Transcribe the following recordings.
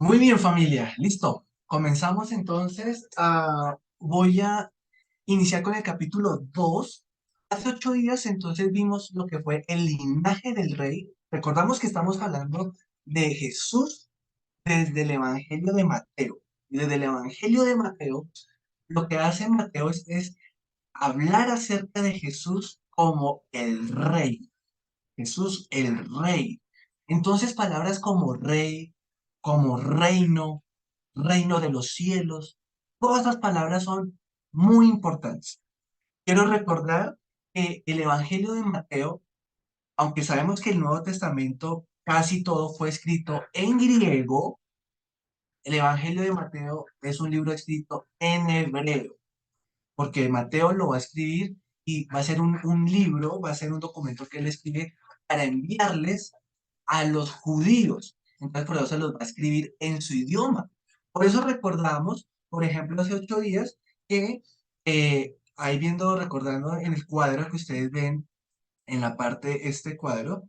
Muy bien, familia, listo. Comenzamos entonces. Voy a iniciar con el capítulo 2. Hace 8 días entonces vimos lo que fue el linaje del rey. Recordamos que estamos hablando de Jesús desde el Evangelio de Mateo. Y desde el Evangelio de Mateo, lo que hace Mateo es hablar acerca de Jesús como el rey. Jesús el rey. Entonces palabras como rey, como reino, reino de los cielos, todas esas palabras son muy importantes. Quiero recordar que el Evangelio de Mateo, aunque sabemos que el Nuevo Testamento casi todo fue escrito en griego, el Evangelio de Mateo es un libro escrito en hebreo, porque Mateo lo va a escribir y va a ser un libro, va a ser un documento que él escribe para enviarles a los judíos. Entonces, por eso se los va a escribir en su idioma. Por eso recordamos, por ejemplo, hace 8 días, que ahí viendo, recordando en el cuadro que ustedes ven en la parte, este cuadro,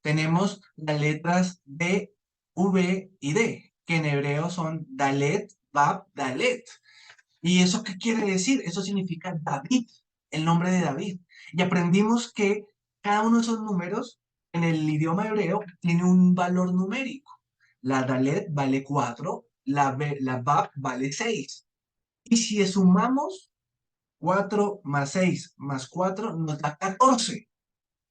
tenemos las letras D, V y D, que en hebreo son Dalet, Bab, Dalet. ¿Y eso qué quiere decir? Eso significa David, el nombre de David. Y aprendimos que cada uno de esos números en el idioma hebreo tiene un valor numérico. La Dalet vale 4, la Bab vale 6. Y si sumamos 4 más 6 más 4 nos da 14.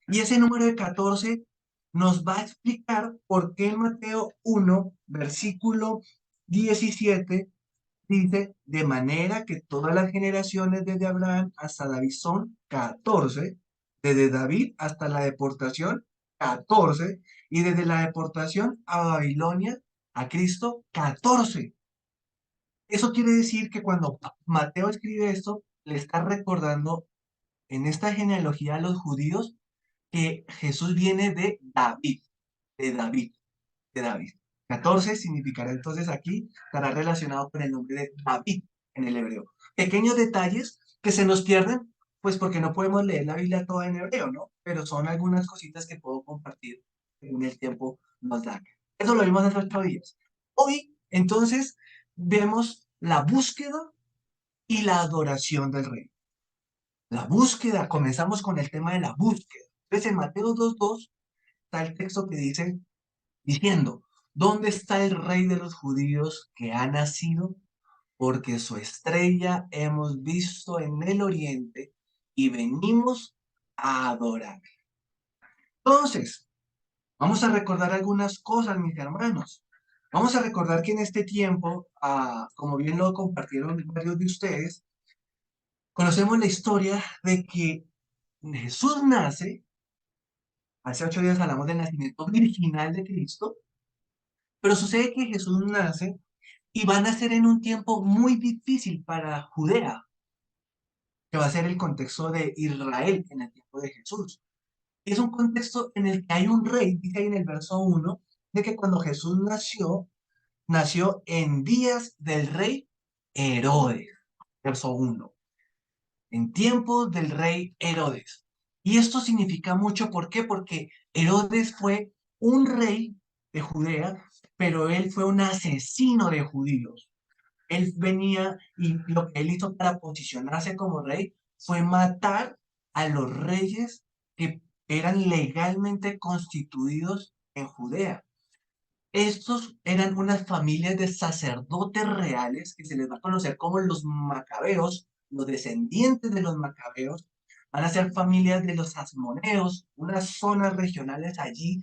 Y ese número de 14 nos va a explicar por qué en Mateo 1, versículo 17 dice, de manera que todas las generaciones desde Abraham hasta David son 14, desde David hasta la deportación, 14, y desde la deportación a Babilonia, a Cristo, 14. Eso quiere decir que cuando Mateo escribe esto, le está recordando en esta genealogía a los judíos que Jesús viene de David, de David, de David. 14 significará entonces aquí, estará relacionado con el nombre de David en el hebreo. Pequeños detalles que se nos pierden, pues porque no podemos leer la Biblia toda en hebreo, ¿no? Pero son algunas cositas que puedo compartir en el tiempo nos da. Eso lo vimos hace 8 días. Hoy, entonces, vemos la búsqueda y la adoración del rey. La búsqueda, comenzamos con el tema de la búsqueda. Entonces, en Mateo 2:2 está el texto que dice, diciendo, ¿dónde está el rey de los judíos que ha nacido? Porque su estrella hemos visto en el oriente y venimos a adorar. Entonces, vamos a recordar algunas cosas, mis hermanos. Vamos a recordar que en este tiempo, como bien lo compartieron varios de ustedes, conocemos la historia de que Jesús nace. Hace 8 días hablamos del nacimiento virginal de Cristo, pero sucede que Jesús nace y va a nacer en un tiempo muy difícil para Judea, que va a ser el contexto de Israel en el tiempo de Jesús. Es un contexto en el que hay un rey, dice ahí en el verso 1, de que cuando Jesús nació, nació en días del rey Herodes, verso 1, en tiempos del rey Herodes. Y esto significa mucho, ¿por qué? Porque Herodes fue un rey de Judea, pero él fue un asesino de judíos. Él venía y lo que él hizo para posicionarse como rey fue matar a los reyes que eran legalmente constituidos en Judea. Estos eran unas familias de sacerdotes reales que se les va a conocer como los macabeos, los descendientes de los macabeos. Van a ser familias de los asmoneos, unas zonas regionales allí.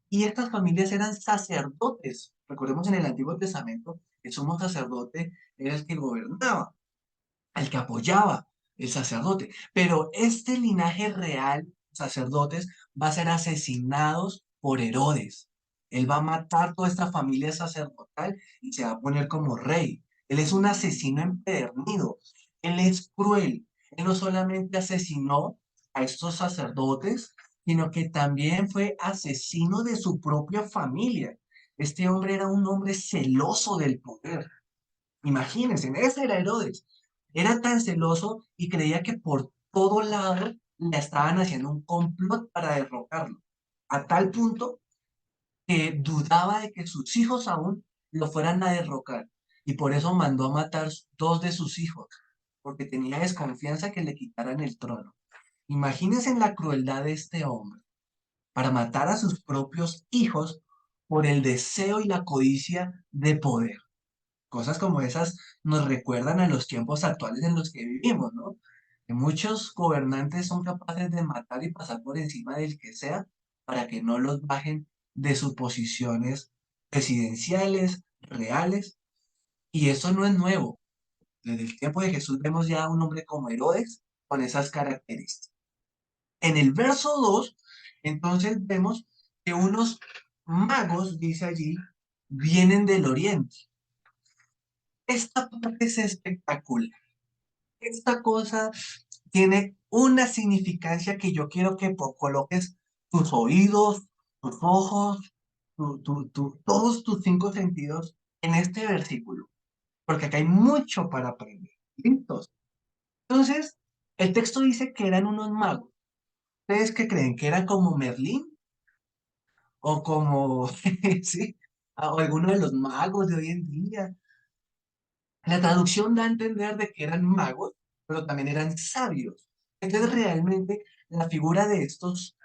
Y estas familias eran sacerdotes. Recordemos en el Antiguo Testamento, el sumo sacerdote era el que gobernaba, el que apoyaba el sacerdote. Pero este linaje real, sacerdotes, va a ser asesinados por Herodes. Él va a matar toda esta familia sacerdotal y se va a poner como rey. Él es un asesino empedernido. Él es cruel. Él no solamente asesinó a estos sacerdotes, sino que también fue asesino de su propia familia. Este hombre era un hombre celoso del poder. Imagínense, ese era Herodes. Era tan celoso y creía que por todo lado le estaban haciendo un complot para derrocarlo. A tal punto que dudaba de que sus hijos aún lo fueran a derrocar. Y por eso mandó a matar dos de sus hijos, porque tenía desconfianza que le quitaran el trono. Imagínense la crueldad de este hombre para matar a sus propios hijos por el deseo y la codicia de poder. Cosas como esas nos recuerdan a los tiempos actuales en los que vivimos, ¿no? Que muchos gobernantes son capaces de matar y pasar por encima del que sea para que no los bajen de sus posiciones presidenciales, reales, y eso no es nuevo. Desde el tiempo de Jesús vemos ya a un hombre como Herodes con esas características. En el verso 2 entonces vemos que unos magos, dice allí, vienen del oriente. Esta parte es espectacular. Esta cosa tiene una significancia que yo quiero que coloques tus oídos, tus ojos, todos tus cinco sentidos en este versículo, porque acá hay mucho para aprender. ¿Listos? Entonces, el texto dice que eran unos magos. ¿Ustedes qué creen? ¿Que eran como Merlín? ¿O como, sí, o alguno de los magos de hoy en día? La traducción da a entender de que eran magos, pero también eran sabios. Entonces, realmente, la figura de estos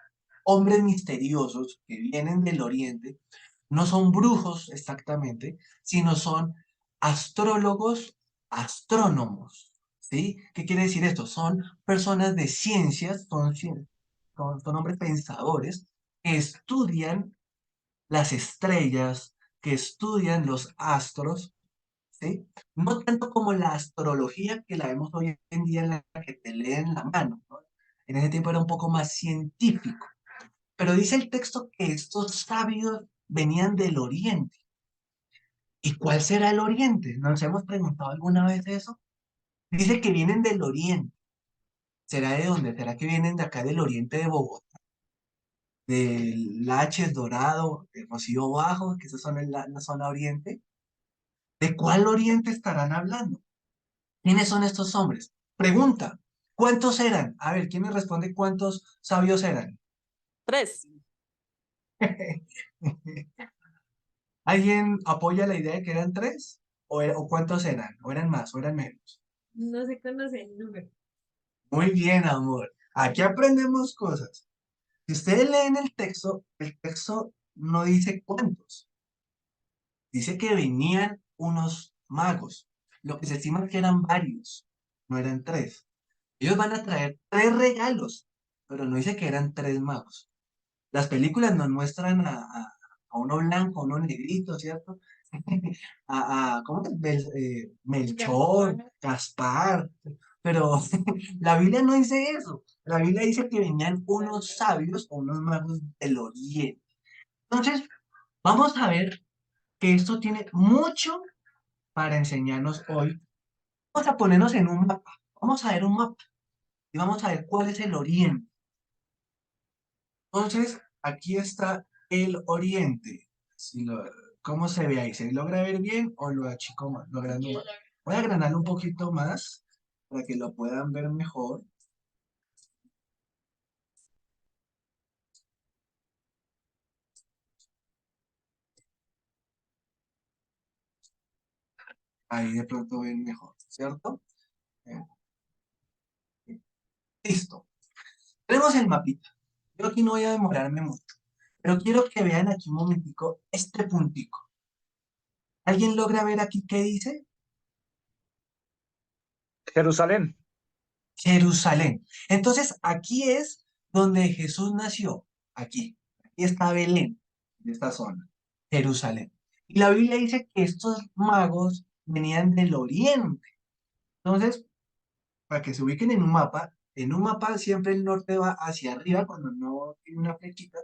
hombres misteriosos que vienen del oriente no son brujos exactamente, sino son astrólogos, astrónomos. ¿Sí? ¿Qué quiere decir esto? Son personas de ciencias, son hombres pensadores que estudian las estrellas, que estudian los astros, ¿sí? No tanto como la astrología que la vemos hoy en día en la que te leen la mano, ¿no? En ese tiempo era un poco más científico. Pero dice el texto que estos sabios venían del oriente. ¿Y cuál será el oriente? ¿Nos hemos preguntado alguna vez eso? Dice que vienen del oriente. ¿Será de dónde? ¿Será que vienen de acá del oriente de Bogotá? Del Laches, Dorado, de Rocío Bajo, que esos son en la zona oriente. ¿De cuál oriente estarán hablando? ¿Quiénes son estos hombres? Pregunta, ¿cuántos eran? A ver, ¿quién me responde cuántos sabios eran? Tres. ¿Alguien apoya la idea de que eran tres? ¿O cuántos eran? ¿O eran más? ¿O eran menos? No se conoce el número. Muy bien, amor. Aquí aprendemos cosas. Si ustedes leen el texto no dice cuántos. Dice que venían unos magos. Lo que se estima que eran varios, no eran tres. Ellos van a traer tres regalos, pero no dice que eran tres magos. Las películas nos muestran a uno blanco, a uno negrito, ¿cierto? ¿Cómo es? Melchor, Gaspar. Gaspar, pero la Biblia no dice eso. La Biblia dice que venían unos sabios o unos magos del oriente. Entonces, vamos a ver que esto tiene mucho para enseñarnos hoy. Vamos a ponernos en un mapa. Vamos a ver un mapa y vamos a ver cuál es el oriente. Entonces, aquí está el oriente. Si lo- ¿Cómo se ve ahí? ¿Se logra ver bien o lo achico más? Lo agrando más. Voy a agrandarlo un poquito más para que lo puedan ver mejor. Ahí de pronto ven mejor, ¿cierto? Eh, Listo. Tenemos el mapita. Yo aquí no voy a demorarme mucho, pero quiero que vean aquí un momentico este puntico. ¿Alguien logra ver aquí qué dice? Jerusalén. Jerusalén. Entonces, aquí es donde Jesús nació. Aquí. Aquí está Belén, de esta zona. Jerusalén. Y la Biblia dice que estos magos venían del oriente. Entonces, para que se ubiquen en un mapa siempre el norte va hacia arriba cuando no tiene una flechita.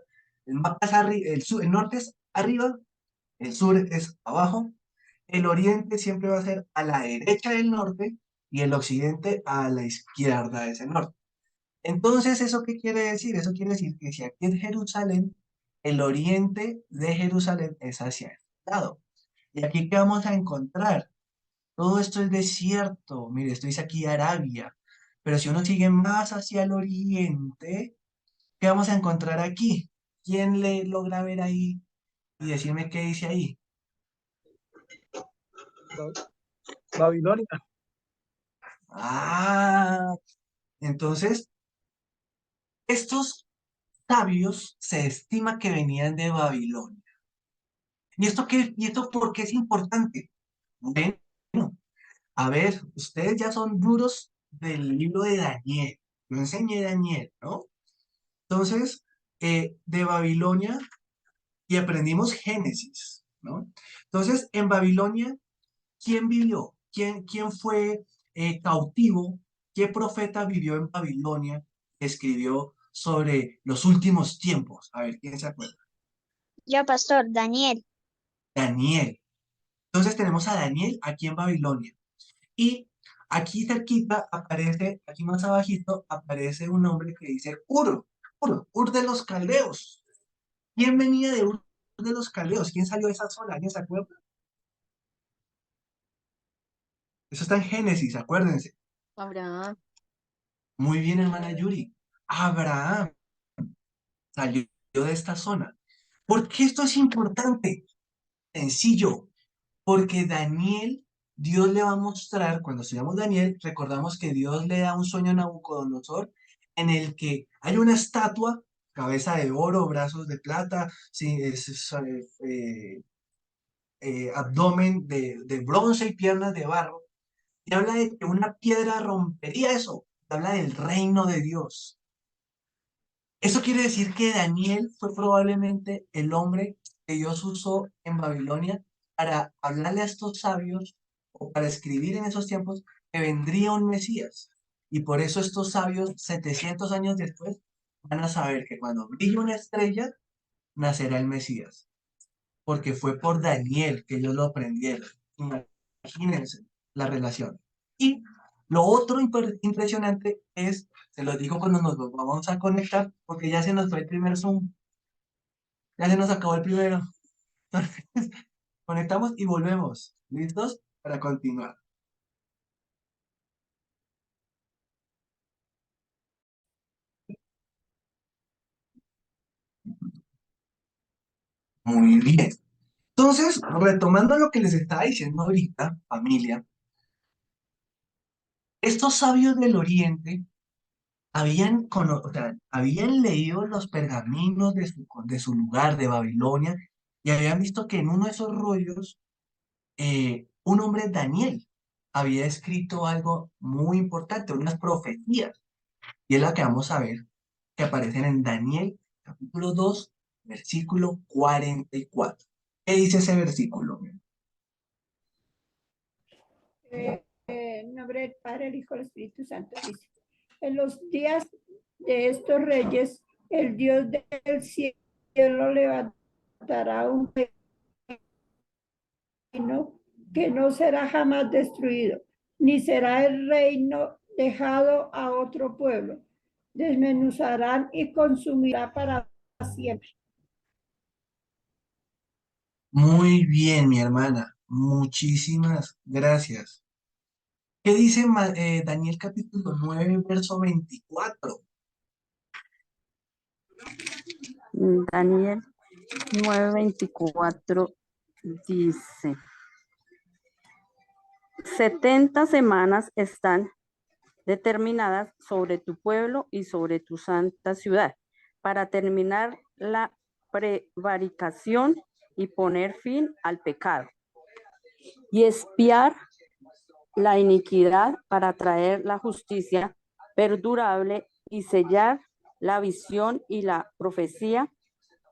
El mapa es el norte es arriba, el sur es abajo, el oriente siempre va a ser a la derecha del norte y el occidente a la izquierda de ese norte. Entonces, ¿eso qué quiere decir? Eso quiere decir que si aquí es Jerusalén, el oriente de Jerusalén es hacia el lado. ¿Y aquí qué vamos a encontrar? Todo esto es desierto. Mire, esto dice aquí Arabia. Pero si uno sigue más hacia el oriente, ¿qué vamos a encontrar aquí? ¿Quién le logra ver ahí y decirme qué dice ahí? pastor? Babilonia. Ah, entonces, estos sabios se estima que venían de Babilonia. ¿Y esto por qué es importante? Bueno, a ver, ustedes ya son duros del libro de Daniel. Yo enseñé Daniel, ¿no? Entonces, de Babilonia y aprendimos Génesis, ¿no? Entonces, en Babilonia, ¿quién vivió? ¿Quién fue cautivo? ¿Qué profeta vivió en Babilonia? Escribió sobre los últimos tiempos. A ver, ¿quién se acuerda? Yo, pastor, Daniel. Daniel. Entonces tenemos a Daniel aquí en Babilonia. Y aquí cerquita aparece, aquí más abajito, aparece un nombre que dice Ur de los Caldeos. ¿Quién venía de Ur de los Caldeos? ¿Quién salió de esa zona? ¿Alguien se acuerda? Eso está en Génesis, acuérdense. Abraham. Muy bien, hermana Yuri. Abraham salió de esta zona. ¿Por qué esto es importante? Sencillo, porque Daniel, Dios le va a mostrar, cuando estudiamos Daniel, recordamos que Dios le da un sueño a Nabucodonosor en el que hay una estatua, cabeza de oro, brazos de plata, sí, abdomen de bronce y piernas de barro, y habla de que una piedra rompería eso, habla del reino de Dios. Eso quiere decir que Daniel fue probablemente el hombre que Dios usó en Babilonia para hablarle a estos sabios o para escribir en esos tiempos que vendría un Mesías. Y por eso estos sabios, 700 años después, van a saber que cuando brille una estrella, nacerá el Mesías. Porque fue por Daniel que ellos lo aprendieron. Imagínense la relación. Y lo otro impresionante es, se lo digo cuando nos vamos a conectar, porque ya se nos fue el primer Zoom, ya se nos acabó el primero. Entonces, conectamos y volvemos. ¿Listos? Para continuar. Muy bien. Entonces, retomando lo que les estaba diciendo ahorita, familia, estos sabios del Oriente o sea, habían leído los pergaminos de su lugar, de Babilonia, y habían visto que en uno de esos rollos, un hombre, Daniel, había escrito algo muy importante, unas profecías, y es la que vamos a ver, que aparecen en Daniel, capítulo 2 versículo 44. ¿Qué dice ese versículo? En nombre del Padre, el Hijo y el Espíritu Santo dice, en los días de estos reyes, el Dios del cielo levantará un reino que no será jamás destruido, ni será el reino dejado a otro pueblo. Desmenuzarán y consumirá para siempre. Muy bien, mi hermana. Muchísimas gracias. ¿Qué dice Daniel capítulo 9 verso 24? Daniel 9:24 dice, 70 semanas están determinadas sobre tu pueblo y sobre tu santa ciudad, para terminar la prevaricación y poner fin al pecado, y espiar la iniquidad para traer la justicia perdurable y sellar la visión y la profecía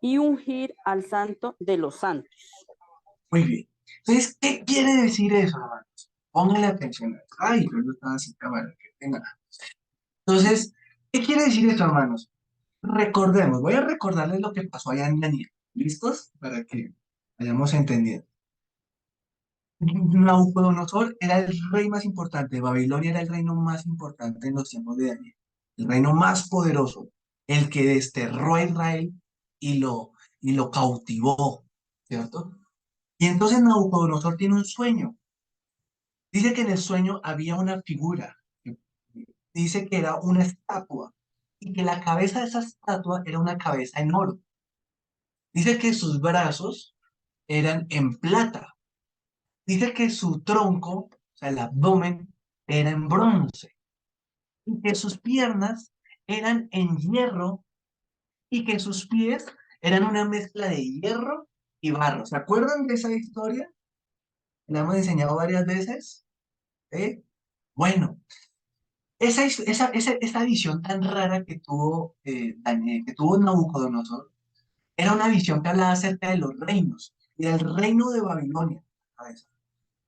y ungir al santo de los santos. Muy bien. Entonces, ¿qué quiere decir eso, hermanos? Pónganle atención. Ay, yo no estaba sin cámara. Qué pena. Entonces, ¿qué quiere decir eso, hermanos? Recordemos, voy a recordarles lo que pasó allá en Daniel. ¿Listos? Para que hayamos entendido. Nabucodonosor era el rey más importante, Babilonia era el reino más importante en los tiempos de Daniel, el reino más poderoso, el que desterró a Israel y lo cautivó, ¿cierto? Y entonces Nabucodonosor tiene un sueño. Dice que en el sueño había una figura, dice que era una estatua y que la cabeza de esa estatua era una cabeza en oro. Dice que sus brazos eran en plata. Dice que su tronco, o sea, el abdomen, era en bronce y que sus piernas eran en hierro y que sus pies eran una mezcla de hierro y barro. ¿Se acuerdan de esa historia? La hemos enseñado varias veces. ¿Eh? Bueno, esa visión tan rara que tuvo, Daniel, que tuvo Nabucodonosor, era una visión que hablaba acerca de los reinos y del reino de Babilonia. ¿Sabes?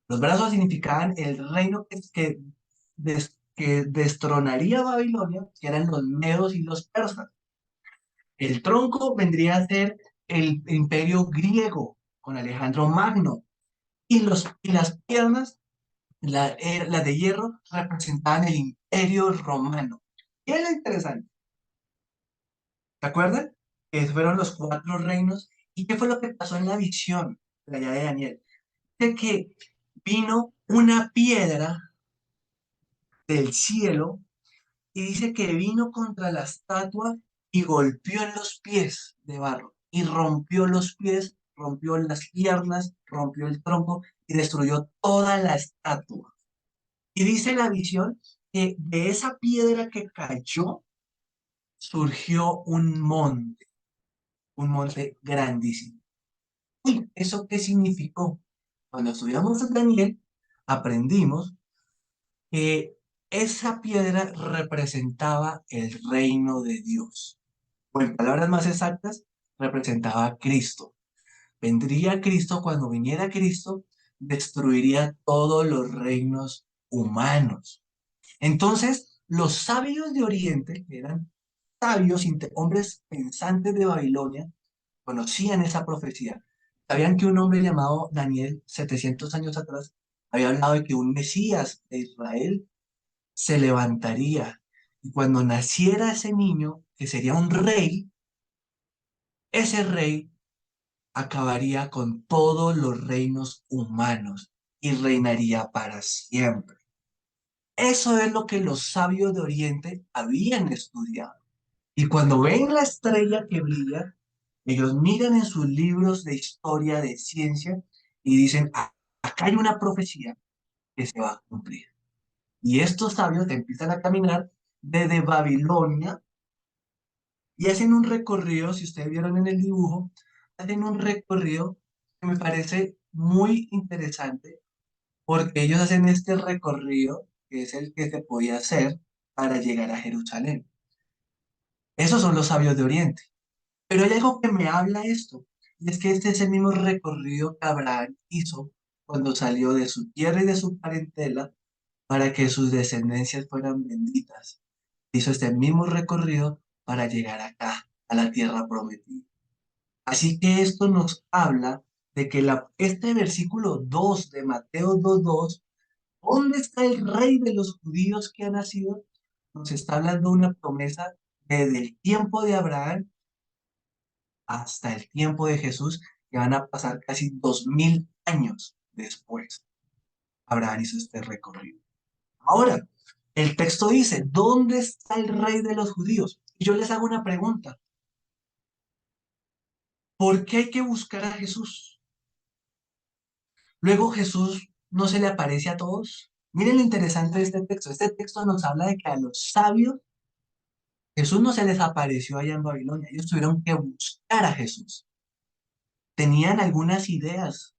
Los brazos significaban el reino que destronaría Babilonia, que eran los medos y los persas. El tronco vendría a ser el imperio griego con Alejandro Magno y las piernas, las de hierro, representaban el imperio romano. ¿Qué es lo interesante? ¿Se acuerdan? Que fueron los cuatro reinos. ¿Y qué fue lo que pasó en la visión de allá de Daniel? De que vino una piedra del cielo y dice que vino contra la estatua y golpeó en los pies de barro y rompió los pies, rompió las piernas, rompió el tronco y destruyó toda la estatua. Y dice la visión que de esa piedra que cayó surgió un monte grandísimo. ¿Y eso qué significó? Cuando estudiamos a Daniel, aprendimos que esa piedra representaba el reino de Dios. O en palabras más exactas, representaba a Cristo. Vendría Cristo, cuando viniera Cristo, destruiría todos los reinos humanos. Entonces, los sabios de Oriente, que eran sabios, hombres pensantes de Babilonia, conocían esa profecía. Sabían que un hombre llamado Daniel, 700 años atrás, había hablado de que un Mesías de Israel se levantaría. Y cuando naciera ese niño, que sería un rey, ese rey acabaría con todos los reinos humanos y reinaría para siempre. Eso es lo que los sabios de Oriente habían estudiado. Y cuando ven la estrella que brilla, ellos miran en sus libros de historia, de ciencia, y dicen, "Ah, acá hay una profecía que se va a cumplir". Y estos sabios empiezan a caminar desde Babilonia y hacen un recorrido, si ustedes vieron en el dibujo, hacen un recorrido que me parece muy interesante porque ellos hacen este recorrido que es el que se podía hacer para llegar a Jerusalén. Esos son los sabios de Oriente. Pero hay algo que me habla esto, y es que este es el mismo recorrido que Abraham hizo cuando salió de su tierra y de su parentela para que sus descendencias fueran benditas. Hizo este mismo recorrido para llegar acá, a la tierra prometida. Así que esto nos habla de que este versículo 2 de Mateo 2:2, ¿dónde está el rey de los judíos que ha nacido? Nos está hablando de una promesa desde el tiempo de Abraham hasta el tiempo de Jesús, que van a pasar casi 2000 años después. Abraham hizo este recorrido. Ahora, el texto dice, ¿dónde está el rey de los judíos? Y yo les hago una pregunta. ¿Por qué hay que buscar a Jesús? Luego Jesús no se le aparece a todos. Miren lo interesante de este texto. Este texto nos habla de que a los sabios Jesús no se les apareció allá en Babilonia. Ellos tuvieron que buscar a Jesús. Tenían algunas ideas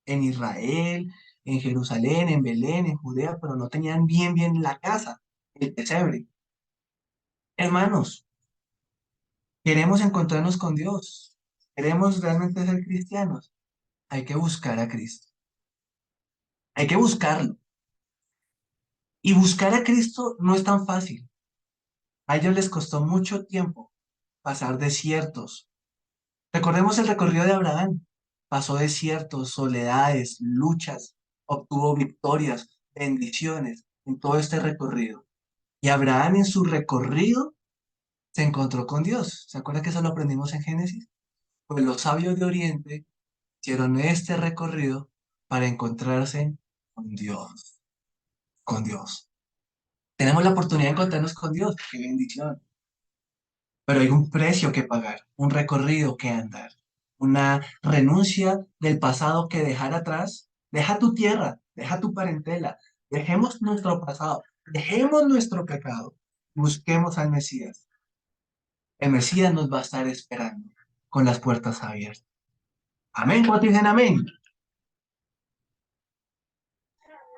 en Israel, en Jerusalén, en Belén, en Judea, pero no tenían bien la casa, el pesebre. Hermanos, queremos encontrarnos con Dios. Queremos realmente ser cristianos. Hay que buscar a Cristo. Hay que buscarlo. Y buscar a Cristo no es tan fácil. A ellos les costó mucho tiempo pasar desiertos. Recordemos el recorrido de Abraham. Pasó desiertos, soledades, luchas, obtuvo victorias, bendiciones en todo este recorrido. Y Abraham en su recorrido se encontró con Dios. ¿Se acuerda que eso lo aprendimos en Génesis? Pues los sabios de Oriente hicieron este recorrido para encontrarse con Dios, con Dios. Tenemos la oportunidad de encontrarnos con Dios, qué bendición. Pero hay un precio que pagar, un recorrido que andar, una renuncia del pasado que dejar atrás Deja tu tierra, deja tu parentela, dejemos nuestro pasado, dejemos nuestro pecado, busquemos al Mesías. El Mesías nos va a estar esperando con las puertas abiertas. Amén. ¿Cuántos dicen amén?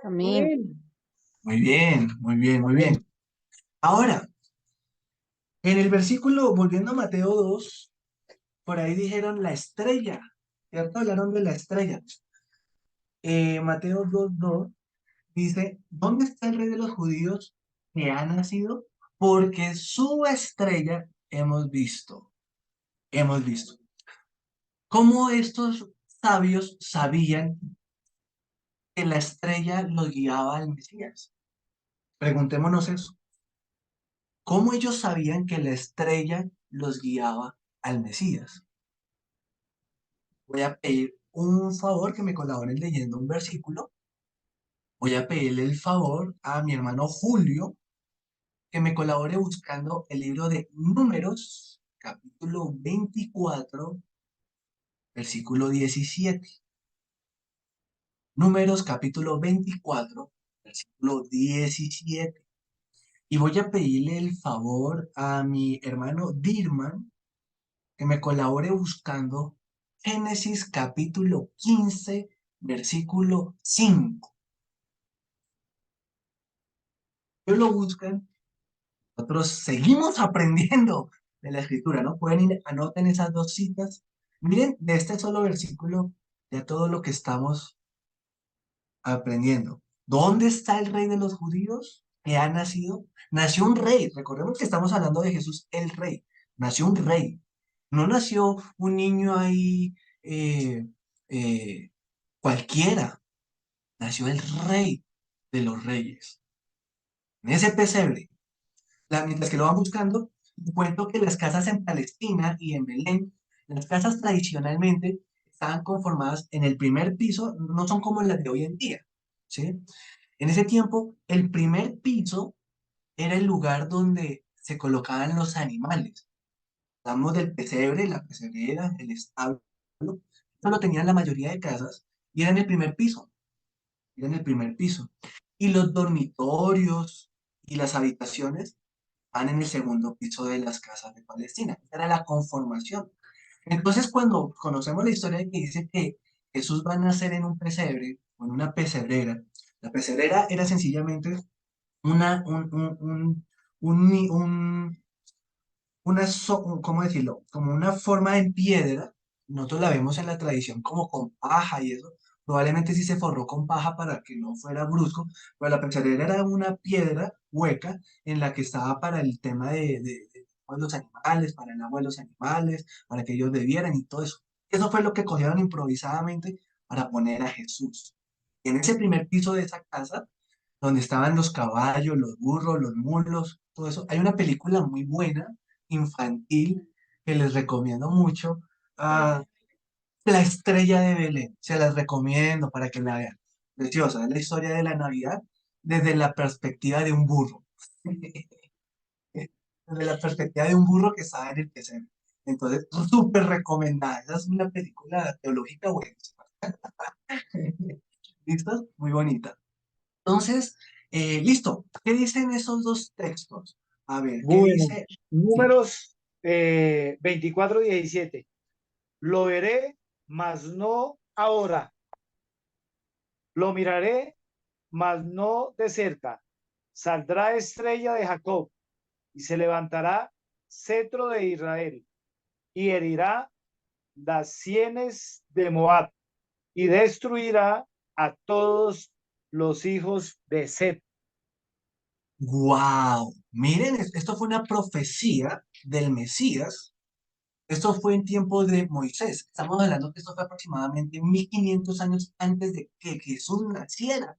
Amén. Muy bien, muy bien, muy bien. Ahora, en el versículo, volviendo a Mateo 2, por ahí dijeron la estrella, ¿cierto? Hablaron de la estrella. Mateo 2:2 dice, ¿dónde está el rey de los judíos que ha nacido? Porque su estrella hemos visto. Hemos visto. ¿Cómo estos sabios sabían que la estrella los guiaba al Mesías? Preguntémonos eso. ¿Cómo ellos sabían que la estrella los guiaba al Mesías? Voy a pedir un favor que me colaboren leyendo un versículo. Voy a pedirle el favor a mi hermano Julio que me colabore buscando el libro de Números, capítulo 24, versículo 17. Números, capítulo 24, versículo 17. Y voy a pedirle el favor a mi hermano Dirman que me colabore buscando Génesis capítulo 15, versículo 5. Ellos lo buscan, nosotros seguimos aprendiendo de la escritura, ¿no? Pueden ir, anoten esas dos citas. Miren, de este solo versículo, ya todo lo que estamos aprendiendo. ¿Dónde está el rey de los judíos que ha nacido? Nació un rey. Recordemos que estamos hablando de Jesús, el rey. Nació un rey. No nació un niño ahí eh, eh, cualquiera. Nació el rey de los reyes. En ese pesebre. Mientras que lo van buscando, cuento que las casas en Palestina y en Belén, las casas tradicionalmente estaban conformadas en el primer piso, no son como las de hoy en día, ¿sí? En ese tiempo, el primer piso era el lugar donde se colocaban los animales. Hablamos del pesebre, la pesebrera, el establo. Eso lo tenían la mayoría de casas y era en el primer piso. Era en el primer piso. Y los dormitorios y las habitaciones van en el segundo piso de las casas de Palestina. Esa era la conformación. Entonces, cuando conocemos la historia de que dice que Jesús va a nacer en un pesebre o en una pesebrera, la pesebrera era sencillamente una, un, ¿cómo decirlo? Como una forma en piedra. Nosotros la vemos en la tradición como con paja y eso. Probablemente sí se forró con paja para que no fuera brusco, pero la pesebrera era una piedra hueca en la que estaba para el tema de los animales, para el agua de los animales, para que ellos bebieran y todo eso. Eso fue lo que cogieron improvisadamente para poner a Jesús. En ese primer piso de esa casa donde estaban los caballos, los burros, los mulos, todo eso. Hay una película muy buena, infantil, que les recomiendo mucho, ah, La Estrella de Belén. Se las recomiendo para que la vean. Preciosa, es la historia de la Navidad desde la perspectiva de un burro. Desde la perspectiva de un burro que estaba en el pesebre. Entonces, súper recomendada. Esa es una película teológica buenísima. ¿Listo? Muy bonita. Entonces, listo. ¿Qué dicen esos dos textos? A ver, ¿qué Bueno, dice? Sí. Números 24:17. Lo veré, mas no ahora. Lo miraré, mas no de cerca. Saldrá estrella de Jacob y se levantará cetro de Israel y herirá las sienes de Moab y destruirá a todos los hijos de Set. ¡Wow! Miren, esto fue una profecía del Mesías. Esto fue en tiempo de Moisés. Estamos hablando que esto fue aproximadamente 1500 años antes de que Jesús naciera.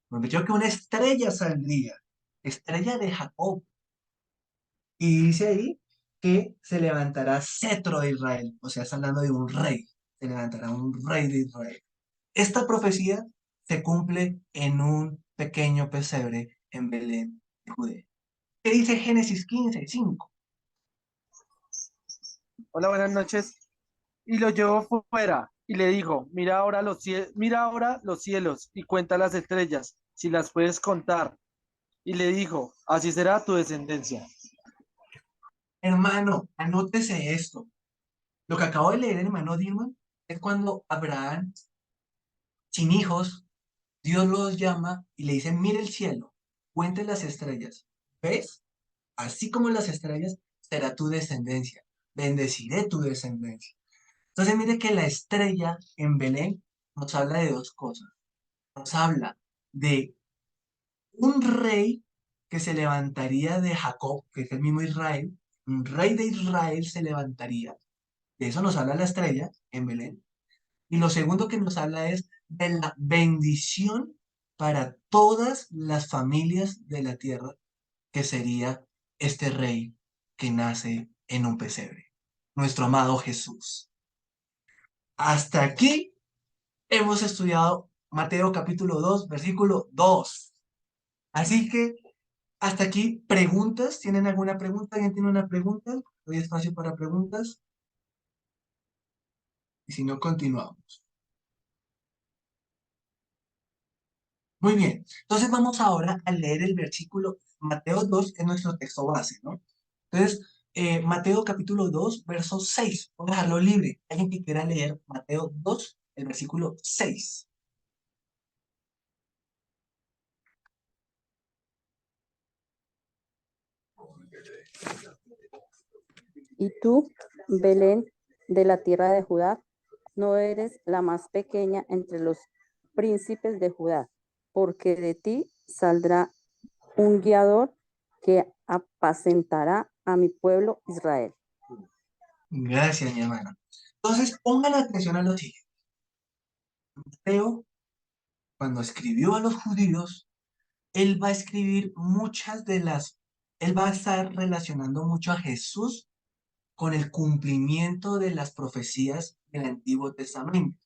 Prometió que una estrella saldría, estrella de Jacob. Y dice ahí que se levantará cetro de Israel. O sea, está hablando de un rey. Se levantará un rey de Israel. Esta profecía se cumple en un pequeño pesebre en Belén de Judea. ¿Qué dice Génesis 15:5? Hola, buenas noches. Y lo llevó fuera y le dijo, mira ahora los cielos y cuenta las estrellas, si las puedes contar. Y le dijo, así será tu descendencia. Hermano, anótese esto. Lo que acabo de leer, hermano Dilman, es cuando Abraham, sin hijos, Dios los llama y le dice, mire el cielo, cuente las estrellas. ¿Ves? Así como las estrellas, será tu descendencia. Bendeciré tu descendencia. Entonces mire que la estrella en Belén nos habla de dos cosas. Nos habla de un rey que se levantaría de Jacob, que es el mismo Israel. Un rey de Israel se levantaría. De eso nos habla la estrella en Belén. Y lo segundo que nos habla es de la bendición para todas las familias de la tierra, que sería este rey que nace en un pesebre, nuestro amado Jesús. Hasta aquí hemos estudiado Mateo capítulo 2, versículo 2. Así que hasta aquí, preguntas. ¿Tienen alguna pregunta? ¿Alguien tiene una pregunta? Doy espacio para preguntas. Y si no, continuamos. Muy bien, entonces vamos ahora a leer el versículo Mateo 2 en nuestro texto base, ¿no? Entonces, Mateo capítulo 2, verso 6. Voy a dejarlo libre. ¿Alguien que quiera leer Mateo 2, el versículo 6? Y tú, Belén, de la tierra de Judá, no eres la más pequeña entre los príncipes de Judá, porque de ti saldrá un guiador que apacentará a mi pueblo Israel. Gracias, mi hermana. Entonces, pongan atención a lo siguiente. Mateo, cuando escribió a los judíos, él va a escribir él va a estar relacionando mucho a Jesús con el cumplimiento de las profecías del Antiguo Testamento.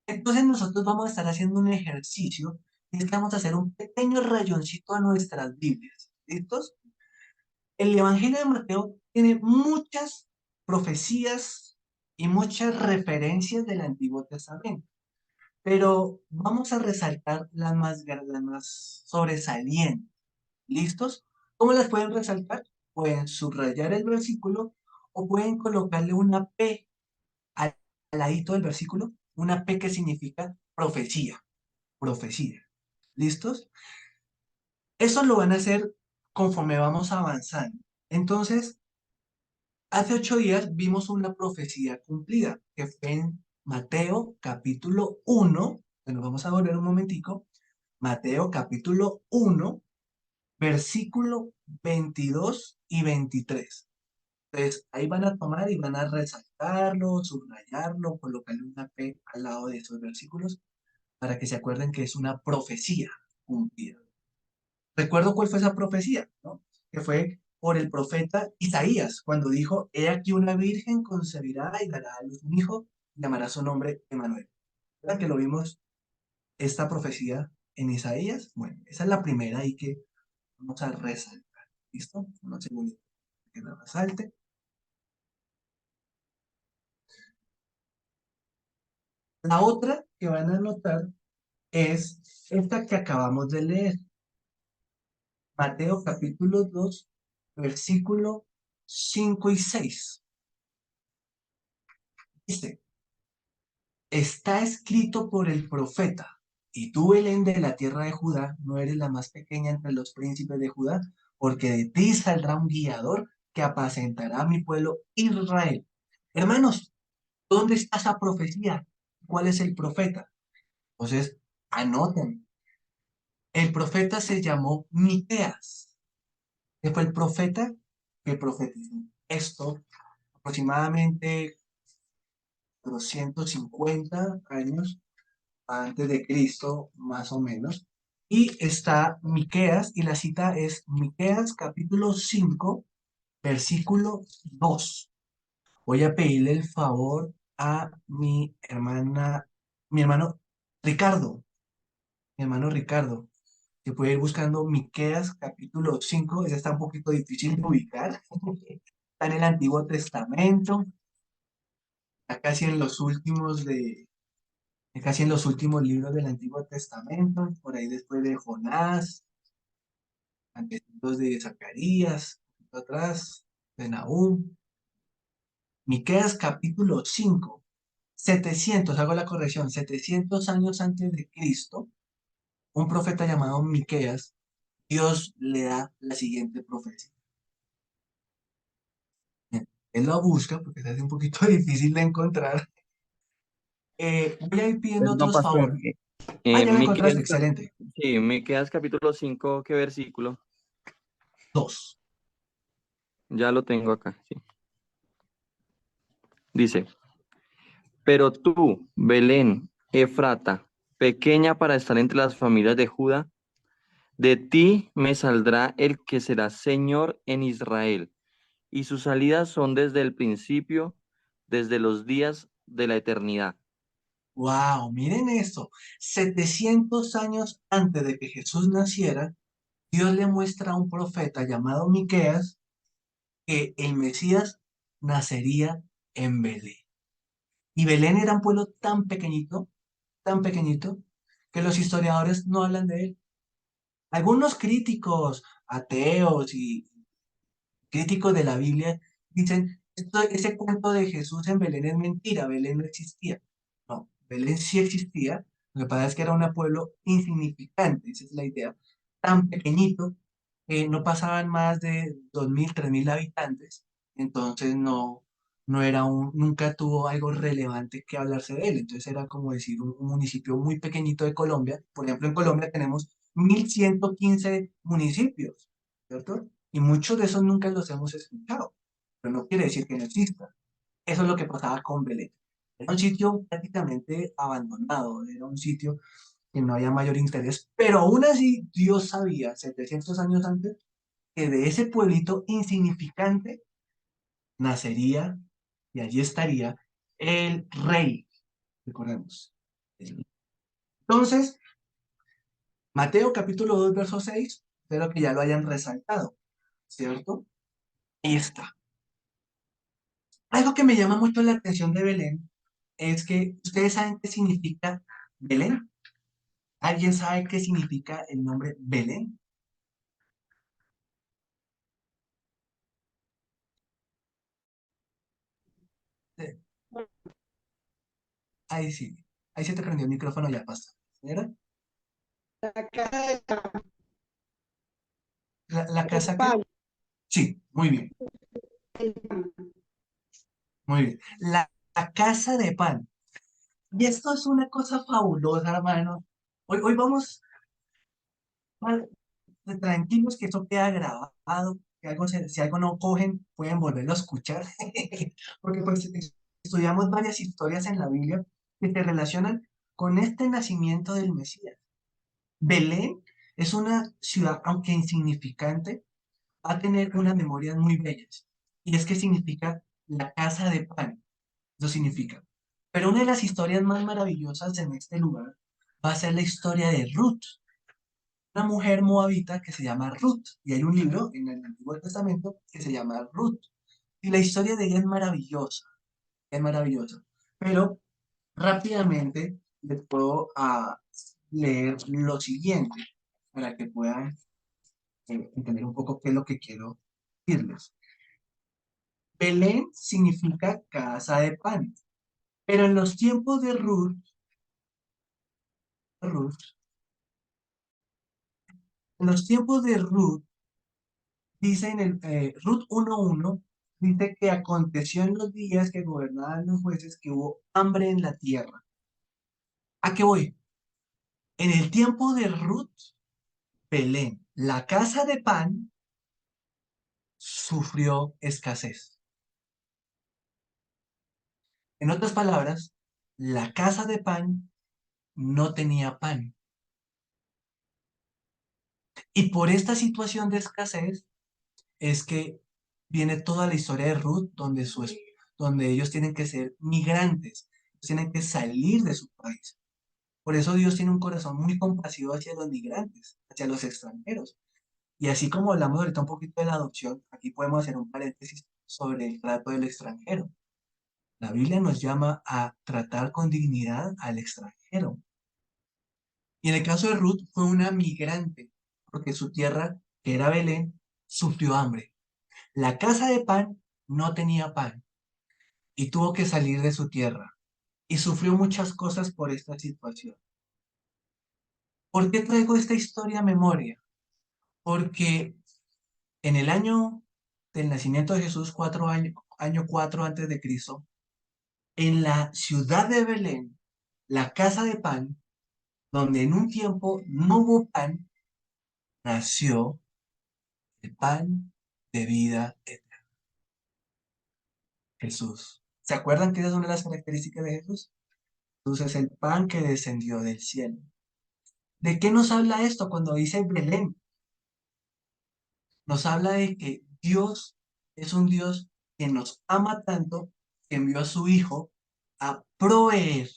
Entonces nosotros vamos a estar haciendo un ejercicio y es que vamos a hacer un pequeño rayoncito a nuestras Biblias. ¿Listos? El Evangelio de Mateo tiene muchas profecías y muchas referencias del Antiguo Testamento, pero vamos a resaltar las más sobresalientes. ¿Listos? ¿Cómo las pueden resaltar? Pueden subrayar el versículo o pueden colocarle una P al ladito del versículo, una P que significa profecía, profecía. ¿Listos? Eso lo van a hacer conforme vamos avanzando. Entonces, hace 8 días vimos una profecía cumplida, que fue en Mateo capítulo 1, que nos vamos a volver un momentico, Mateo capítulo 1, versículo 22 y 23. Entonces, ahí van a tomar y van a resaltarlo, subrayarlo, colocarle una P al lado de esos versículos para que se acuerden que es una profecía cumplida. Recuerdo cuál fue esa profecía, ¿no? Que fue por el profeta Isaías, cuando dijo, he aquí una virgen concebirá y dará a luz un hijo, y llamará su nombre Emmanuel. ¿Verdad que lo vimos, esta profecía en Isaías? Bueno, esa es la primera ahí que vamos a resaltar. ¿Listo? Una segunda que la resalte. La otra que van a notar es esta que acabamos de leer. Mateo capítulo 2, versículo 5 y 6. Dice, está escrito por el profeta, y tú, Belén de la tierra de Judá, no eres la más pequeña entre los príncipes de Judá, porque de ti saldrá un guiador que apacentará a mi pueblo Israel. Hermanos, ¿dónde está esa profecía? ¿Cuál es el profeta? Entonces, anoten. El profeta se llamó Miqueas, que fue el profeta que profetizó esto aproximadamente 250 años antes de Cristo, más o menos. Y está Miqueas, y la cita es Miqueas capítulo 5, versículo 2. Voy a pedirle el favor a mi hermano Ricardo, mi hermano Ricardo, que puede ir buscando Miqueas capítulo 5, ese está un poquito difícil de ubicar, está en el Antiguo Testamento, ya casi en los últimos casi en los últimos libros del Antiguo Testamento, por ahí después de Jonás, antes de Zacarías, un poquito atrás, de Nahum. Miqueas capítulo 5, 700, hago la corrección, 700 años antes de Cristo, un profeta llamado Miqueas, Dios le da la siguiente profecía. Bien, él lo busca porque se hace un poquito difícil de encontrar. Voy a ir pidiendo Perdón, otros pastor. favores. Ya lo Miqueas, encontraste, excelente. sí, Miqueas capítulo 5, ¿qué versículo? 2. Ya lo tengo acá, sí. Dice, pero tú, Belén, Efrata, pequeña para estar entre las familias de Judá, de ti me saldrá el que será Señor en Israel, y sus salidas son desde el principio, desde los días de la eternidad. Wow, miren esto. 700 años antes de que Jesús naciera, Dios le muestra a un profeta llamado Miqueas que el Mesías nacería en Belén. Y Belén era un pueblo tan pequeñito, que los historiadores no hablan de él. Algunos críticos ateos y críticos de la Biblia dicen, ese cuento de Jesús en Belén es mentira, Belén no existía. No, Belén sí existía, lo que pasa es que era un pueblo insignificante, esa es la idea, tan pequeñito, que no pasaban más de 2.000, 3.000 habitantes, entonces no era nunca tuvo algo relevante que hablarse de él, entonces era como decir un municipio muy pequeñito de Colombia. Por ejemplo, en Colombia tenemos 1.115 municipios, ¿cierto? Y muchos de esos nunca los hemos escuchado, pero no quiere decir que no existan. Eso es lo que pasaba con Belén. Era un sitio prácticamente abandonado, era un sitio que no había mayor interés, pero aún así Dios sabía, 700 años antes, que de ese pueblito insignificante nacería y allí estaría el rey, recordemos. Entonces, Mateo capítulo 2, verso 6, espero que ya lo hayan resaltado, ¿cierto? Ahí está. Algo que me llama mucho la atención de Belén es que ustedes saben qué significa Belén. ¿Alguien sabe qué significa el nombre Belén? Sí. Ahí sí. Ahí se te prendió el micrófono ya, pastor. ¿Señora? La casa de ¿La casa qué? pan. Sí, muy bien, muy bien. La casa de pan. Y esto es una cosa fabulosa, hermano. Hoy vamos a- tranquilos que esto queda grabado. Que algo si algo no cogen, pueden volverlo a escuchar. Porque pues estudiamos varias historias en la Biblia que se relacionan con este nacimiento del Mesías. Belén es una ciudad, aunque insignificante, va a tener unas memorias muy bellas. Y es que significa la casa de pan. Eso significa. Pero una de las historias más maravillosas en este lugar va a ser la historia de Ruth, una mujer moabita que se llama Ruth. Y hay un libro en el Antiguo Testamento que se llama Ruth. Y la historia de ella es maravillosa. Pero rápidamente les puedo leer lo siguiente para que puedan entender un poco qué es lo que quiero decirles. Belén significa casa de pan, pero en los tiempos de Ruth, en los tiempos de Ruth, dice en el Ruth 1:1, dice que aconteció en los días que gobernaban los jueces que hubo hambre en la tierra. ¿A qué voy? En el tiempo de Ruth, Belén, la casa de pan, sufrió escasez. En otras palabras, la casa de pan no tenía pan. Y por esta situación de escasez es que viene toda la historia de Ruth, donde ellos tienen que ser migrantes, tienen que salir de su país. Por eso Dios tiene un corazón muy compasivo hacia los migrantes, hacia los extranjeros. Y así como hablamos ahorita un poquito de la adopción, aquí podemos hacer un paréntesis sobre el trato del extranjero. La Biblia nos llama a tratar con dignidad al extranjero. Y en el caso de Ruth fue una migrante, porque su tierra, que era Belén, sufrió hambre. La casa de pan no tenía pan y tuvo que salir de su tierra y sufrió muchas cosas por esta situación. ¿Por qué traigo esta historia a memoria? Porque en el año del nacimiento de Jesús, año 4 antes de Cristo, en la ciudad de Belén, la casa de pan, donde en un tiempo no hubo pan, nació el pan de vida eterna, Jesús. ¿Se acuerdan que esa es una de las características de Jesús? Jesús es el pan que descendió del cielo. ¿De qué nos habla esto cuando dice Belén? Nos habla de que Dios es un Dios que nos ama tanto que envió a su Hijo a proveer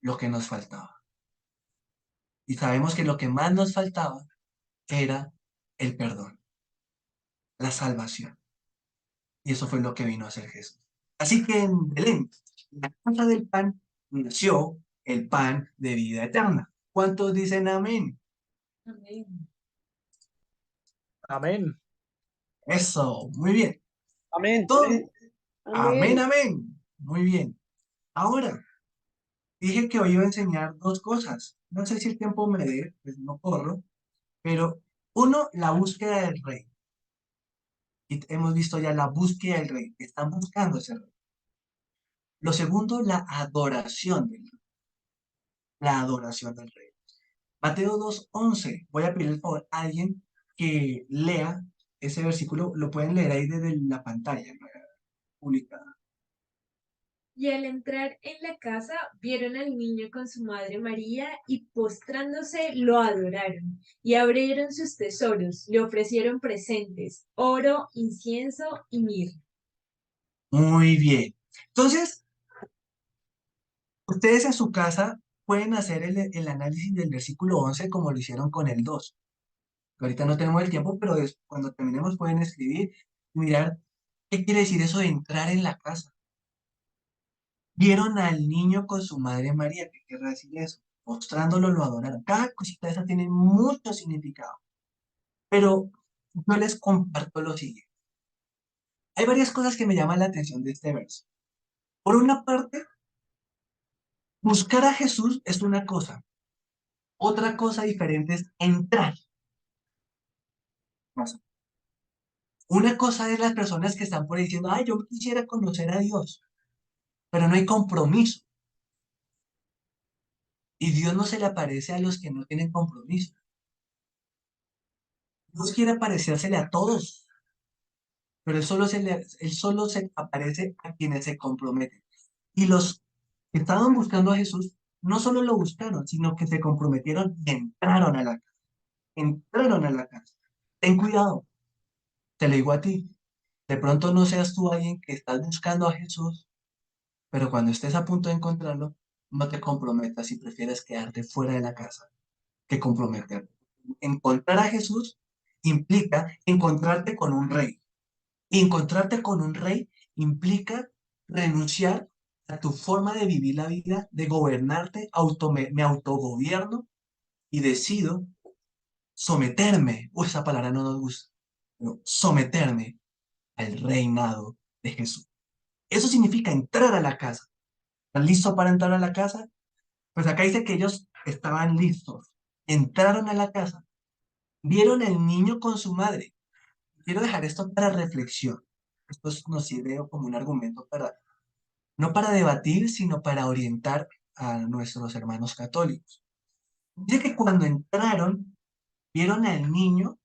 lo que nos faltaba. Y sabemos que lo que más nos faltaba era el perdón, la salvación. Y eso fue lo que vino a hacer Jesús. Así que en Belén, la casa del pan, nació el pan de vida eterna. ¿Cuántos dicen amén? Amén. Amén. Eso, muy bien. Amén. Todo. Amén, Amén. amén. Muy bien. Ahora, dije que hoy iba a enseñar dos cosas. No sé si el tiempo me dé, pues no corro, pero uno, la búsqueda del rey. Y hemos visto ya la búsqueda del rey. Están buscando ese rey. Lo segundo, la adoración del rey. La adoración del rey. Mateo 2:11. Voy a pedir el favor a alguien que lea ese versículo. Lo pueden leer ahí desde la pantalla, ¿no? Publicada. Y al entrar en la casa, vieron al niño con su madre María y postrándose lo adoraron. Y abrieron sus tesoros, le ofrecieron presentes, oro, incienso y mirra. Muy bien. Entonces, ustedes en su casa pueden hacer el análisis del versículo 11 como lo hicieron con el 2. Ahorita no tenemos el tiempo, pero cuando terminemos pueden escribir y mirar qué quiere decir eso de entrar en la casa. Vieron al niño con su madre María, ¿qué querrá decir eso? Mostrándolo, lo adoraron. Cada cosita de esa tiene mucho significado. Pero yo les comparto lo siguiente. Hay varias cosas que me llaman la atención de este verso. Por una parte, buscar a Jesús es una cosa. Otra cosa diferente es entrar. Una cosa es las personas que están por ahí diciendo, ay, yo quisiera conocer a Dios, pero no hay compromiso. Y Dios no se le aparece a los que no tienen compromiso. Dios quiere aparecérsele a todos, pero él solo se aparece a quienes se comprometen. Y los que estaban buscando a Jesús, no solo lo buscaron, sino que se comprometieron y entraron a la casa. Entraron a la casa. Ten cuidado, te lo digo a ti. De pronto no seas tú alguien que estás buscando a Jesús, pero cuando estés a punto de encontrarlo, no te comprometas y prefieres quedarte fuera de la casa que comprometerte. Encontrar a Jesús implica encontrarte con un rey. Y encontrarte con un rey implica renunciar a tu forma de vivir la vida, de gobernarte, me autogobierno y decido someterme. Esa palabra no nos gusta, pero someterme al reinado de Jesús. Eso significa entrar a la casa. ¿Están listos para entrar a la casa? Pues acá dice que ellos estaban listos. Entraron a la casa, vieron al niño con su madre. Quiero dejar esto para reflexión. Esto nos sirve como un argumento para, no para debatir, sino para orientar a nuestros hermanos católicos. Dice que cuando entraron, vieron al niño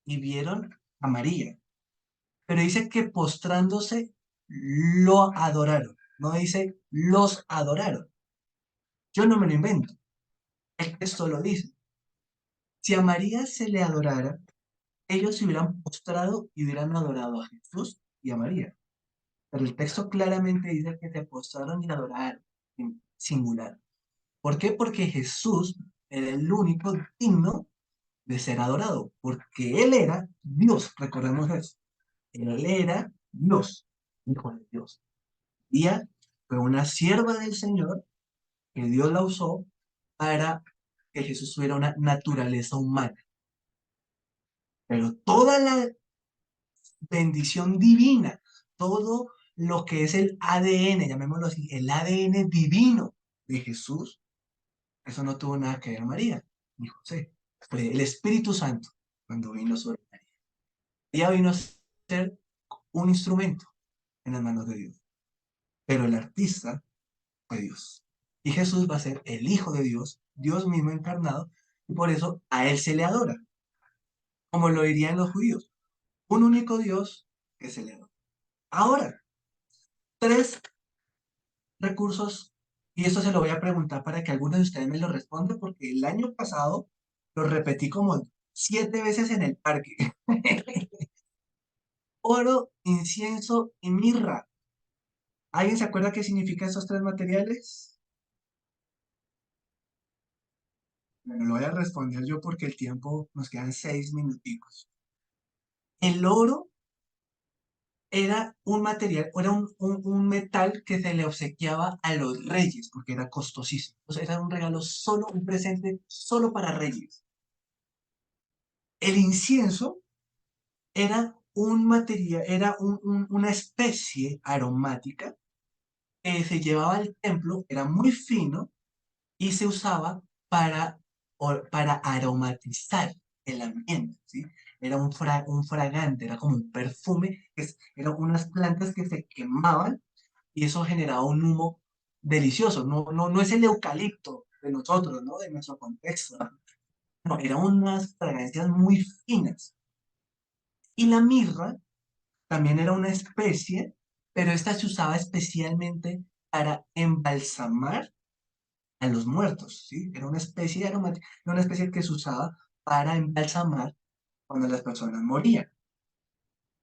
y vieron a María. Pero dice que postrándose lo adoraron. No dice los adoraron. Yo no me lo invento. El texto lo dice. Si a María se le adorara, ellos se hubieran postrado y hubieran adorado a Jesús y a María. Pero el texto claramente dice que se postraron y adoraron en singular. ¿Por qué? Porque Jesús era el único digno de ser adorado, porque Él era Dios, recordemos eso. Él era Dios, hijo de Dios. María fue una sierva del Señor que Dios la usó para que Jesús tuviera una naturaleza humana. Pero toda la bendición divina, todo lo que es el ADN, llamémoslo así, el ADN divino de Jesús, eso no tuvo nada que ver María ni José. Fue el Espíritu Santo cuando vino sobre María. Ella vino a ser un instrumento en las manos de Dios, pero el artista fue Dios. Y Jesús va a ser el Hijo de Dios, Dios mismo encarnado, y por eso a Él se le adora, como lo dirían los judíos, un único Dios que se le adora. Ahora, tres recursos, y esto se lo voy a preguntar para que algunos de ustedes me lo respondan, porque el año pasado lo repetí como 7 veces en el parque. Oro, incienso y mirra. ¿Alguien se acuerda qué significan esos tres materiales? Bueno, lo voy a responder yo porque el tiempo nos quedan 6 minuticos. El oro era un material, era un metal que se le obsequiaba a los reyes porque era costosísimo. O sea, era un regalo solo, un presente solo para reyes. El incienso era un material, era una especie aromática que se llevaba al templo, era muy fino y se usaba para aromatizar el ambiente, ¿sí? Era un fragante, era como un perfume, eran unas plantas que se quemaban y eso generaba un humo delicioso. No es el eucalipto de nosotros, ¿no? De nuestro contexto. No, eran unas fragancias muy finas. Y la mirra también era una especie, pero esta se usaba especialmente para embalsamar a los muertos, ¿sí? Era una especie de aromática, era una especie que se usaba para embalsamar cuando las personas morían.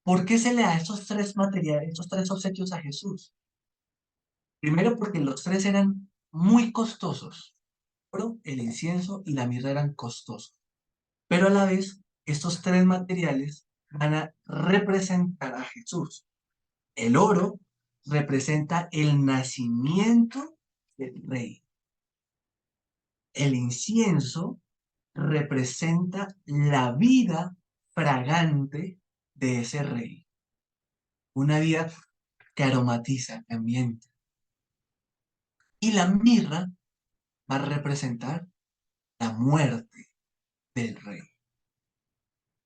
¿Por qué se le da estos tres materiales, estos tres obsequios a Jesús? Primero porque los tres eran muy costosos. El oro, el incienso y la mirra eran costosos. Pero a la vez, estos tres materiales van a representar a Jesús. El oro representa el nacimiento del rey. El incienso representa la vida fragante de ese rey. Una vida que aromatiza, que ambienta. Y la mirra va a representar la muerte del rey.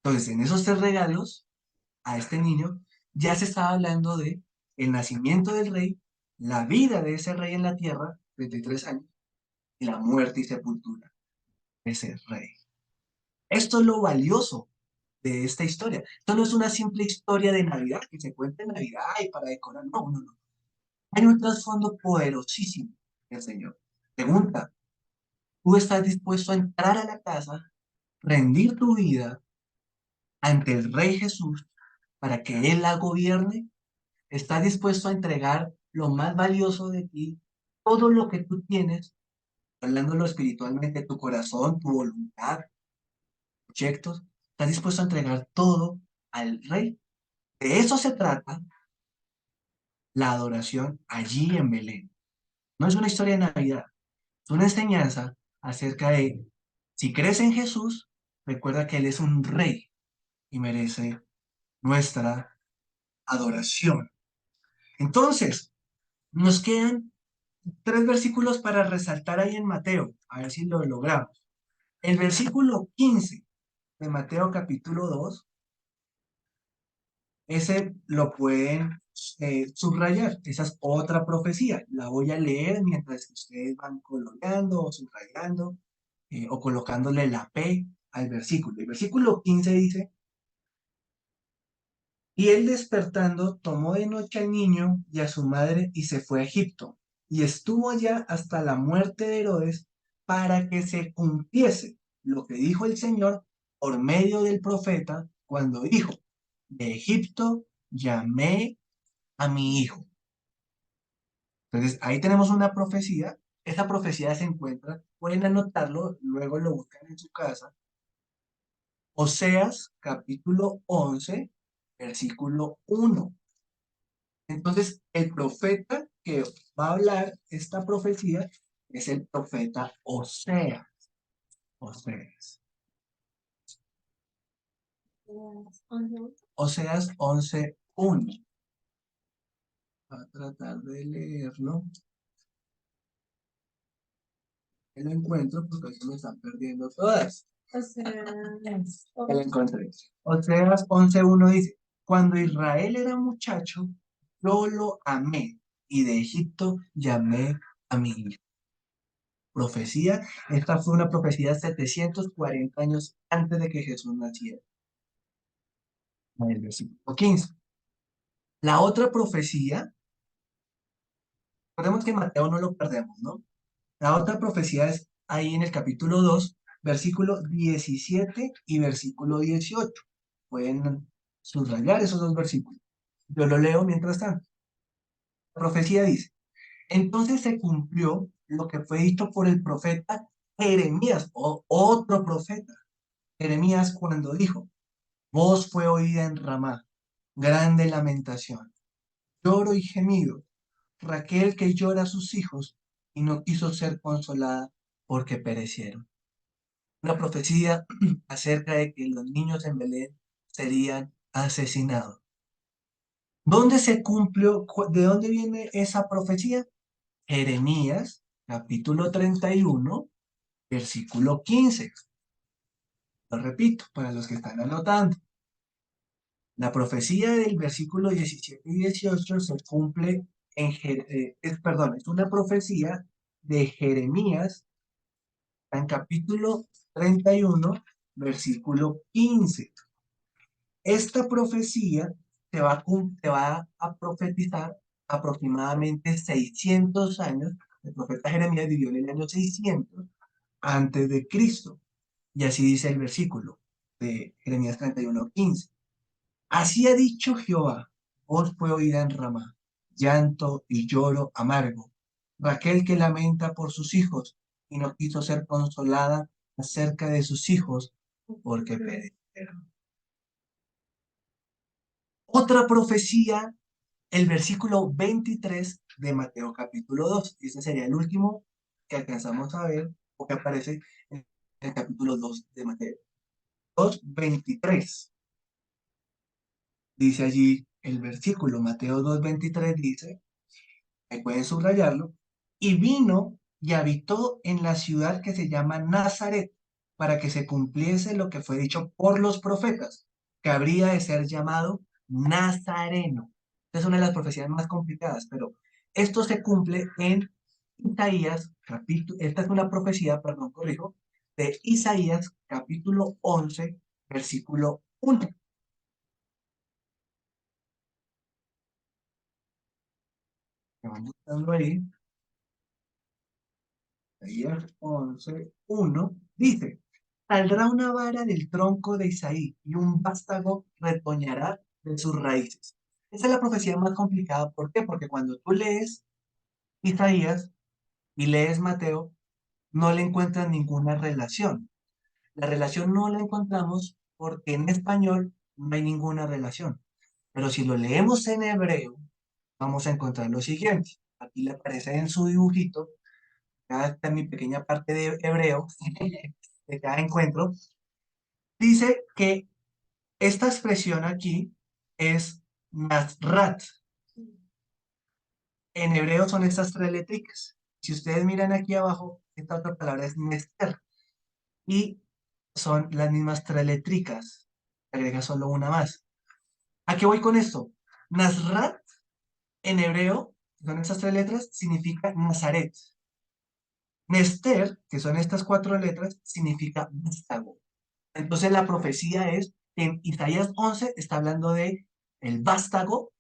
Entonces, en esos tres regalos, a este niño ya se estaba hablando de el nacimiento del rey, la vida de ese rey en la tierra, 33 años, y la muerte y sepultura de ese rey. Esto es lo valioso de esta historia. Esto no es una simple historia de Navidad que se cuenta en Navidad y para decorar. No. Hay un trasfondo poderosísimo del Señor. Pregunta, ¿tú estás dispuesto a entrar a la casa, rendir tu vida ante el Rey Jesús para que Él la gobierne? ¿Estás dispuesto a entregar lo más valioso de ti, todo lo que tú tienes, hablándolo espiritualmente, tu corazón, tu voluntad, proyectos? ¿Estás dispuesto a entregar todo al Rey? De eso se trata la adoración allí en Belén. No es una historia de Navidad, es una enseñanza acerca de, si crees en Jesús, recuerda que Él es un rey y merece nuestra adoración. Entonces, nos quedan 3 versículos para resaltar ahí en Mateo, a ver si lo logramos. El versículo 15 de Mateo capítulo 2, ese lo pueden subrayar. Esa es otra profecía. La voy a leer mientras que ustedes van coloreando o subrayando o colocándole la P al versículo. El versículo 15 dice, y él despertando tomó de noche al niño y a su madre y se fue a Egipto. Y estuvo allá hasta la muerte de Herodes para que se cumpliese lo que dijo el Señor por medio del profeta cuando dijo, de Egipto llamé a mi hijo. Entonces, ahí tenemos una profecía. Esa profecía se encuentra, pueden anotarlo, luego lo buscan en su casa. Oseas, capítulo 11, versículo 1. Entonces, el profeta que va a hablar esta profecía es el profeta Oseas. Oseas. Oseas 11:1. Voy a tratar de leerlo. Que lo encuentro porque hoy se me están perdiendo todas. Ya lo encontré. Oseas 11:1 dice: Cuando Israel era muchacho, yo lo amé, y de Egipto llamé a mi hijo. Profecía, esta fue una profecía 740 años antes de que Jesús naciera. En el versículo 15. La otra profecía, recordemos que Mateo no lo perdemos, ¿no? La otra profecía es ahí en el capítulo 2, versículo 17 y versículo 18. Pueden subrayar esos dos versículos. Yo lo leo mientras tanto. La profecía dice: Entonces se cumplió lo que fue dicho por el profeta Jeremías, o otro profeta, Jeremías, cuando dijo: Voz fue oída en Ramá, grande lamentación, lloro y gemido, Raquel que llora a sus hijos y no quiso ser consolada porque perecieron. Una profecía acerca de que los niños en Belén serían asesinados. ¿Dónde se cumplió? ¿De dónde viene esa profecía? Jeremías, capítulo 31, versículo 15. Lo repito para los que están anotando. La profecía del versículo 17 y 18 se cumple es una profecía de Jeremías en capítulo 31, versículo 15. Esta profecía te va a profetizar aproximadamente 600 años. El profeta Jeremías vivió en el año 600 antes de Cristo. Y así dice el versículo de Jeremías 31:15. Así ha dicho Jehová: voz fue oída en Ramá, llanto y lloro amargo. Raquel que lamenta por sus hijos y no quiso ser consolada acerca de sus hijos porque perecieron. Otra profecía, el versículo 23 de Mateo capítulo 2. Y ese sería el último que alcanzamos a ver o que aparece en el capítulo 2 de Mateo. 2:23. Dice allí el versículo, Mateo 2:23 dice, ahí pueden subrayarlo: y vino y habitó en la ciudad que se llama Nazaret, para que se cumpliese lo que fue dicho por los profetas, que habría de ser llamado Nazareno. Esta es una de las profecías más complicadas, pero esto se cumple en Isaías, esta es una profecía, perdón, corrijo, de Isaías capítulo 11, versículo 1. Me van buscando ahí. Isaías 11:1 dice: Saldrá una vara del tronco de Isaí y un vástago retoñará de sus raíces. Esa es la profecía más complicada. ¿Por qué? Porque cuando tú lees Isaías y lees Mateo, no le encuentras ninguna relación. La relación no la encontramos porque en español no hay ninguna relación. Pero si lo leemos en hebreo, vamos a encontrar lo siguiente. Aquí le aparece en su dibujito, acá está mi pequeña parte de hebreo, de cada encuentro. Dice que esta expresión aquí es Nazrat. En hebreo son estas tres letricas. Si ustedes miran aquí abajo, esta otra palabra es Nester. Y son las mismas tres letricas. Agrega solo una más. ¿A qué voy con esto? Nazrat en hebreo, que son estas tres letras, significa Nazaret. Nester, que son estas cuatro letras, significa vástago. Entonces la profecía es que en Isaías 11 está hablando de el vástago,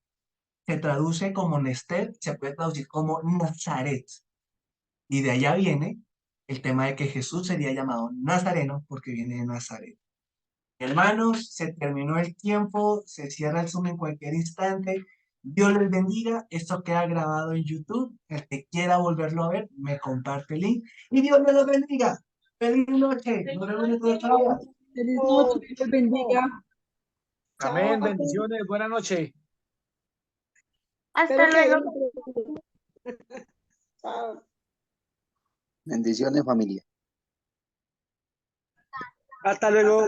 se traduce como Nester, se puede traducir como Nazaret. Y de allá viene el tema de que Jesús sería llamado Nazareno porque viene de Nazaret. Hermanos, se terminó el tiempo, se cierra el Zoom en cualquier instante. Dios les bendiga. Esto queda grabado en YouTube. El que quiera volverlo a ver, me comparte el link. Y Dios me lo bendiga. Feliz noche. Nos vemos en otro día. Feliz noche, Dios los bendiga. Amén, Chao. bendiciones, buenas noches. Hasta Espero que luego. hayan Bendiciones, familia. Hasta luego.